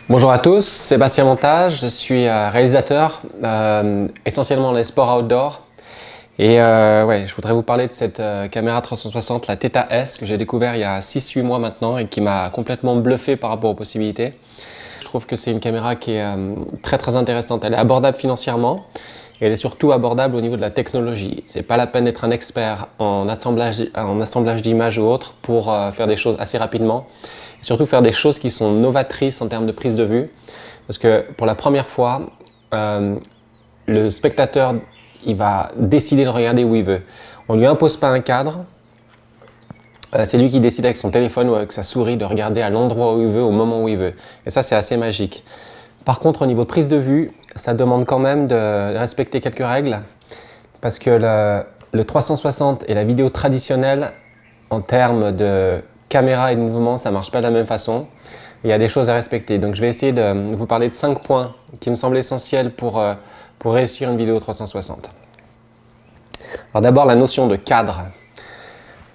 Bonjour à tous, Sébastien Montage, je suis réalisateur essentiellement dans les sports outdoor et je voudrais vous parler de cette caméra 360, la Theta S, que j'ai découvert il y a 6-8 mois maintenant et qui m'a complètement bluffé par rapport aux possibilités. Je trouve que c'est une caméra qui est très intéressante, elle est abordable financièrement et elle est surtout abordable au niveau de la technologie. C'est pas la peine d'être un expert en assemblage d'images ou autres pour faire des choses assez rapidement. Et surtout faire des choses qui sont novatrices en termes de prise de vue. Parce que pour la première fois, le spectateur il va décider de regarder où il veut. On ne lui impose pas un cadre. C'est lui qui décide avec son téléphone ou avec sa souris de regarder à l'endroit où il veut, au moment où il veut. Et ça, c'est assez magique. Par contre, au niveau de prise de vue, ça demande quand même de respecter quelques règles. Parce que le 360 et la vidéo traditionnelle, en termes de caméra et de mouvement, ça ne marche pas de la même façon. Il y a des choses à respecter. Donc je vais essayer de vous parler de 5 points qui me semblent essentiels pour réussir une vidéo 360. Alors d'abord, la notion de cadre.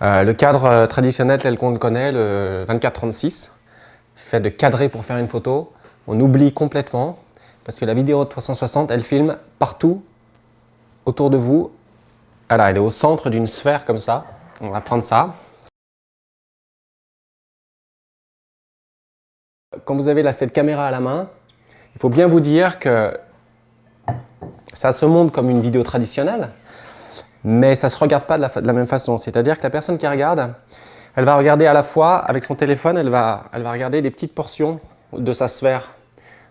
Le cadre traditionnel tel qu'on le connaît, le 24-36, fait de cadrer pour faire une photo, on oublie complètement parce que la vidéo 360, elle filme partout autour de vous. Voilà, elle est au centre d'une sphère comme ça. On va prendre ça. Quand vous avez cette caméra à la main, il faut bien vous dire que ça se montre comme une vidéo traditionnelle, mais ça ne se regarde pas de la même façon. C'est-à-dire que la personne qui regarde, elle va regarder à la fois avec son téléphone, elle va regarder des petites portions de sa sphère.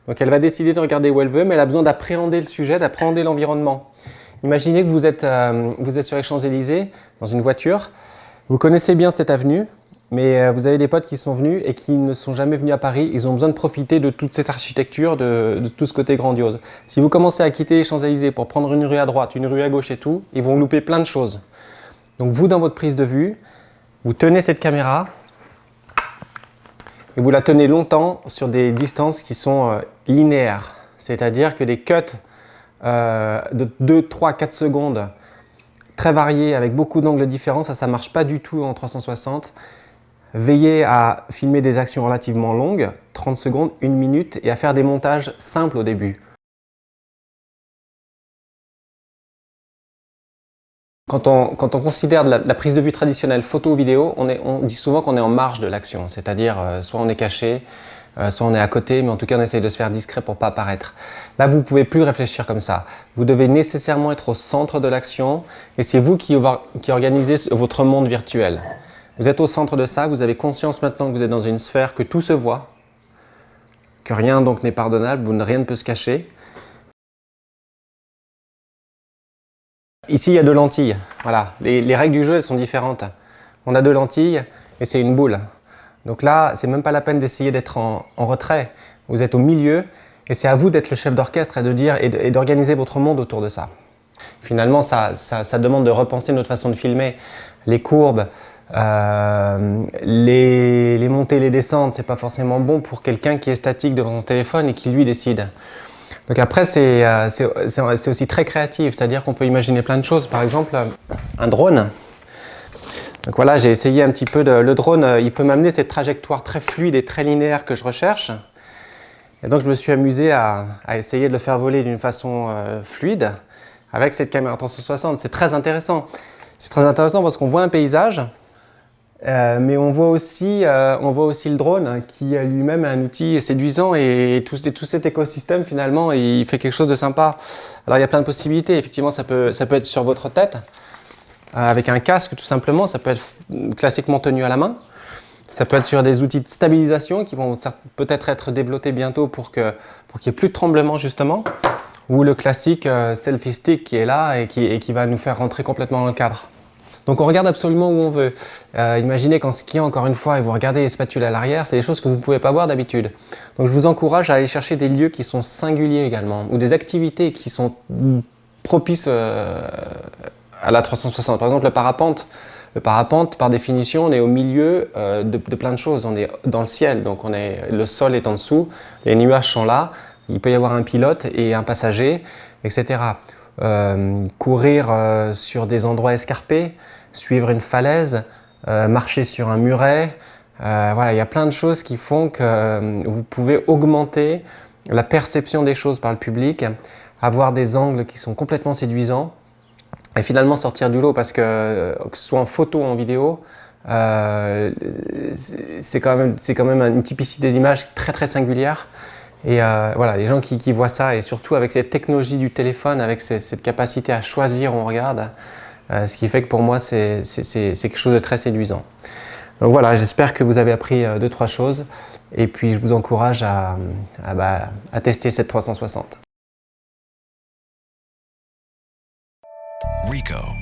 Donc elle va décider de regarder où elle veut, mais elle a besoin d'appréhender le sujet, d'appréhender l'environnement. Imaginez que vous êtes sur les Champs-Élysées, dans une voiture, vous connaissez bien cette avenue, mais vous avez des potes qui sont venus et qui ne sont jamais venus à Paris. Ils ont besoin de profiter de toute cette architecture, de tout ce côté grandiose. Si vous commencez à quitter les Champs-Élysées pour prendre une rue à droite, une rue à gauche et tout, ils vont louper plein de choses. Donc vous, dans votre prise de vue, vous tenez cette caméra et vous la tenez longtemps sur des distances qui sont linéaires. C'est-à-dire que des cuts de 2, 3, 4 secondes très variés avec beaucoup d'angles différents, ça ne marche pas du tout en 360. Veillez à filmer des actions relativement longues, 30 secondes, 1 minute, et à faire des montages simples au début. Quand on considère la prise de vue traditionnelle photo-vidéo, on dit souvent qu'on est en marge de l'action, c'est-à-dire soit on est caché, soit on est à côté, mais en tout cas on essaye de se faire discret pour ne pas apparaître. Là, vous ne pouvez plus réfléchir comme ça. Vous devez nécessairement être au centre de l'action, et c'est vous qui organisez votre monde virtuel. Vous êtes au centre de ça, vous avez conscience maintenant que vous êtes dans une sphère, que tout se voit, que rien donc n'est pardonnable, rien ne peut se cacher. Ici, il y a 2 lentilles. Voilà. Les règles du jeu, elles sont différentes. On a 2 lentilles et c'est une boule. Donc là, c'est même pas la peine d'essayer d'être en retrait. Vous êtes au milieu et c'est à vous d'être le chef d'orchestre et de dire et d'organiser votre monde autour de ça. Finalement, ça demande de repenser notre façon de filmer. Les courbes, les montées, les descentes, c'est pas forcément bon pour quelqu'un qui est statique devant son téléphone et qui lui décide. Donc après, c'est aussi très créatif, c'est-à-dire qu'on peut imaginer plein de choses. Par exemple, un drone. Donc voilà, j'ai essayé un petit peu le drone, il peut m'amener cette trajectoire très fluide et très linéaire que je recherche. Et donc je me suis amusé à essayer de le faire voler d'une façon fluide avec cette caméra 360. C'est très intéressant. C'est très intéressant parce qu'on voit un paysage, mais on voit aussi le drone qui a lui-même un outil séduisant et tout cet écosystème finalement il fait quelque chose de sympa. Alors il y a plein de possibilités, effectivement ça peut être sur votre tête avec un casque tout simplement, ça peut être classiquement tenu à la main, ça peut être sur des outils de stabilisation qui vont peut-être être développés bientôt pour qu'il n'y ait plus de tremblement justement, ou le classique selfie stick qui est là et qui va nous faire rentrer complètement dans le cadre. Donc on regarde absolument où on veut. Imaginez qu'en skiant, encore une fois, et vous regardez les spatules à l'arrière, c'est des choses que vous ne pouvez pas voir d'habitude. Donc je vous encourage à aller chercher des lieux qui sont singuliers également, ou des activités qui sont propices à la 360. Par exemple, le parapente. Le parapente, par définition, on est au milieu de plein de choses. On est dans le ciel, donc le sol est en dessous, les nuages sont là, il peut y avoir un pilote et un passager, etc. Courir sur des endroits escarpés, suivre une falaise, marcher sur un muret, Voilà, il y a plein de choses qui font que vous pouvez augmenter la perception des choses par le public, avoir des angles qui sont complètement séduisants et finalement sortir du lot parce que ce soit en photo ou en vidéo, c'est quand même une typicité d'image très très singulière. Et voilà, les gens qui voient ça, et surtout avec cette technologie du téléphone, avec cette capacité à choisir où on regarde, ce qui fait que pour moi c'est quelque chose de très séduisant. Donc voilà, j'espère que vous avez appris 2-3 choses, et puis je vous encourage à tester cette 360. Ricoh.